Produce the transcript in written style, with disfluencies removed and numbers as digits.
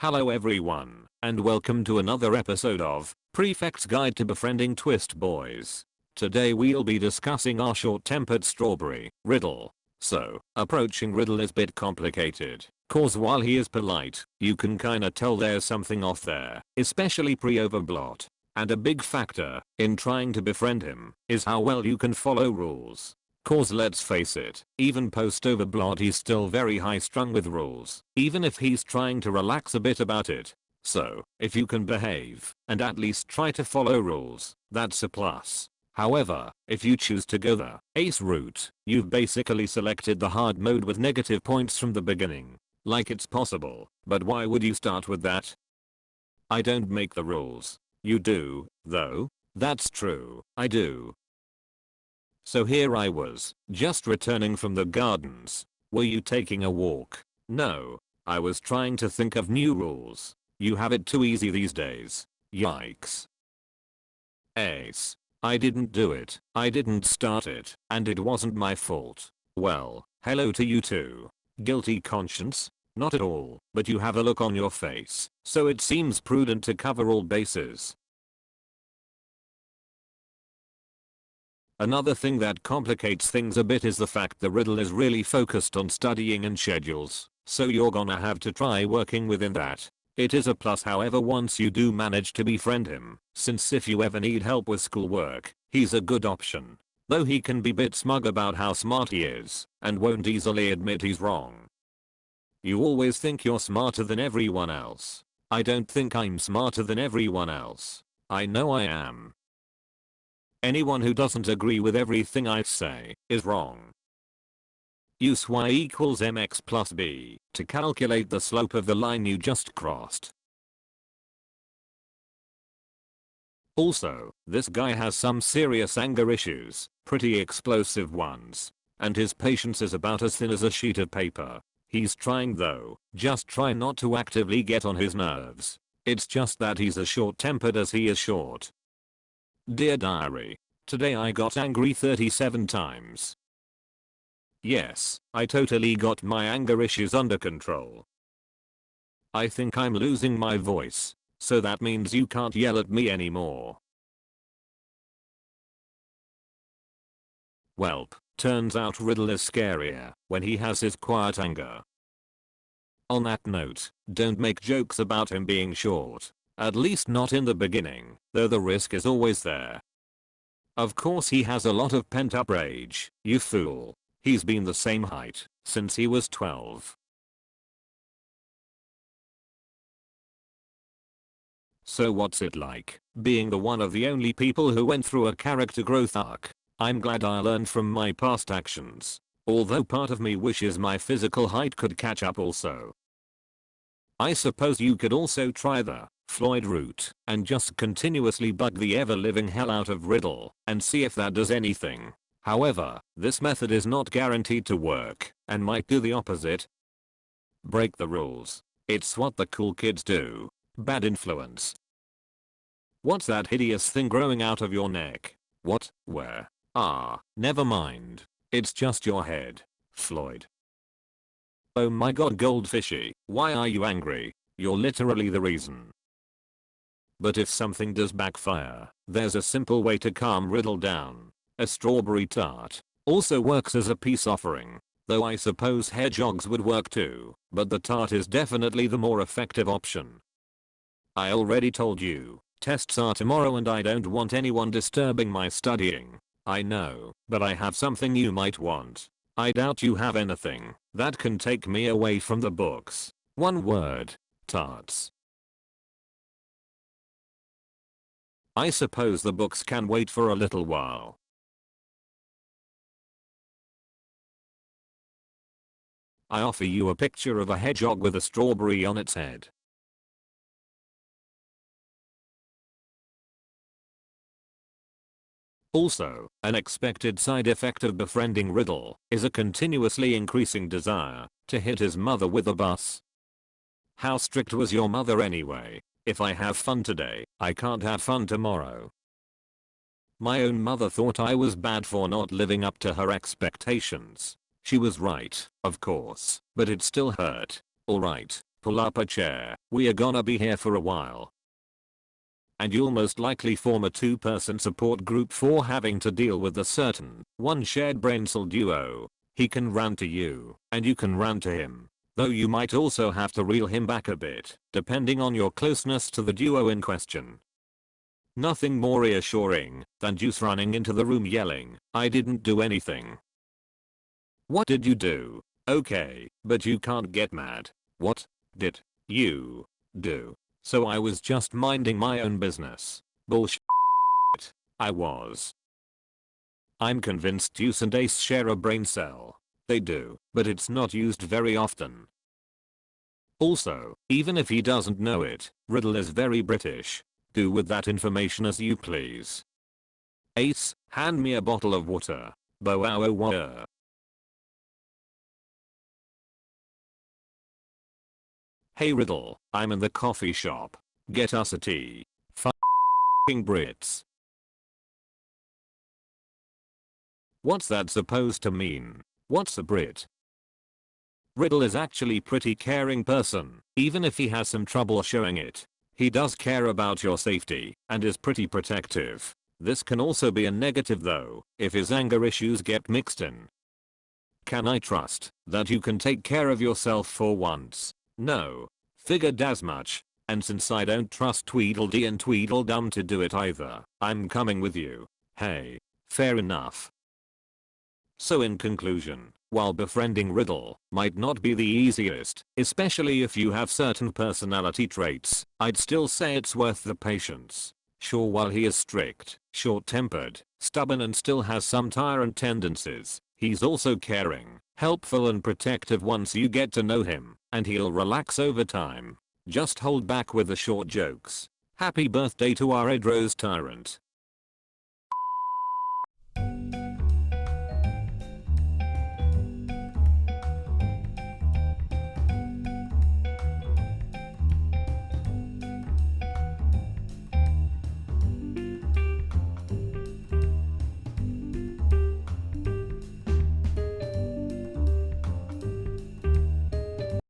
Hello everyone, and welcome to another episode of Prefect's Guide to Befriending Twst Boys. Today we'll be discussing our short-tempered strawberry, Riddle. So, approaching Riddle is bit complicated, cause while he is polite, you can kinda tell there's something off there, especially pre-overblot. And a big factor in trying to befriend him is how well you can follow rules. Cause let's face it, even post-overblot he's still very high-strung with rules, even if he's trying to relax a bit about it. So, if you can behave, and at least try to follow rules, that's a plus. However, if you choose to go the ace route, you've basically selected the hard mode with negative points from the beginning. Like it's possible, but why would you start with that? I don't make the rules. You do, though? That's true, I do. So here I was, just returning from the gardens. Were you taking a walk? No. I was trying to think of new rules. You have it too easy these days. Yikes. Ace. I didn't do it, I didn't start it, and it wasn't my fault. Well, hello to you too. Guilty conscience? Not at all, but you have a look on your face, so it seems prudent to cover all bases. Another thing that complicates things a bit is the fact the Riddle is really focused on studying and schedules, so you're gonna have to try working within that. It is a plus however once you do manage to befriend him, since if you ever need help with schoolwork, he's a good option. Though he can be bit smug about how smart he is, and won't easily admit he's wrong. You always think you're smarter than everyone else. I don't think I'm smarter than everyone else. I know I am. Anyone who doesn't agree with everything I say is wrong. Use y equals mx plus b to calculate the slope of the line you just crossed. Also, this guy has some serious anger issues, pretty explosive ones. And his patience is about as thin as a sheet of paper. He's trying though, just try not to actively get on his nerves. It's just that he's as short-tempered as he is short. Dear Diary. Today I got angry 37 times. Yes, I totally got my anger issues under control. I think I'm losing my voice, so that means you can't yell at me anymore. Welp, turns out Riddle is scarier when he has his quiet anger. On that note, don't make jokes about him being short. At least not in the beginning, though the risk is always there. Of course he has a lot of pent-up rage, you fool. He's been the same height since he was 12. So what's it like, being the one of the only people who went through a character growth arc? I'm glad I learned from my past actions. Although part of me wishes my physical height could catch up also. I suppose you could also try the Floyd route and just continuously bug the ever-living hell out of Riddle and see if that does anything. However, this method is not guaranteed to work and might do the opposite. Break the rules. It's what the cool kids do. Bad influence. What's that hideous thing growing out of your neck? What? Where? Ah, never mind. It's just your head, Floyd. Oh my god Goldfishy, why are you angry? You're literally the reason. But if something does backfire, there's a simple way to calm Riddle down. A strawberry tart also works as a peace offering, though I suppose hedgehogs would work too, but the tart is definitely the more effective option. I already told you, tests are tomorrow and I don't want anyone disturbing my studying. I know, but I have something you might want. I doubt you have anything that can take me away from the books. One word. Tarts. I suppose the books can wait for a little while. I offer you a picture of a hedgehog with a strawberry on its head. Also, an expected side effect of befriending Riddle is a continuously increasing desire to hit his mother with a bus. How strict was your mother anyway? If I have fun today, I can't have fun tomorrow. My own mother thought I was bad for not living up to her expectations. She was right, of course, but it still hurt. Alright, Pull up a chair, we are gonna be here for a while. And you'll most likely form a 2-person support group for having to deal with a certain one shared brain cell duo. He can rant to you, and you can rant to him. Though you might also have to reel him back a bit, depending on your closeness to the duo in question. Nothing more reassuring than Juice running into the room yelling, "I didn't do anything." What did you do? Okay, but you can't get mad. What did you do? So I was just minding my own business. Bullshit. I was. I'm convinced Juice and Ace share a brain cell. They do, but it's not used very often. Also, even if he doesn't know it, Riddle is very British. Do with that information as you please. Ace, hand me a bottle of water. Bow. Hey Riddle, I'm in the coffee shop. Get us a tea. F***ing Brits. What's that supposed to mean? What's a Brit? Riddle is actually pretty caring person, even if he has some trouble showing it. He does care about your safety and is pretty protective. This can also be a negative though, if his anger issues get mixed in. Can I trust that you can take care of yourself for once? No. Figured as much. And since I don't trust Tweedledee and Tweedledum to do it either, I'm coming with you. Hey. Fair enough. So in conclusion, while befriending Riddle might not be the easiest, especially if you have certain personality traits, I'd still say it's worth the patience. Sure, while he is strict, short-tempered, stubborn and still has some tyrant tendencies, he's also caring, helpful and protective once you get to know him, and he'll relax over time. Just hold back with the short jokes. Happy birthday to our Red Rose Tyrant.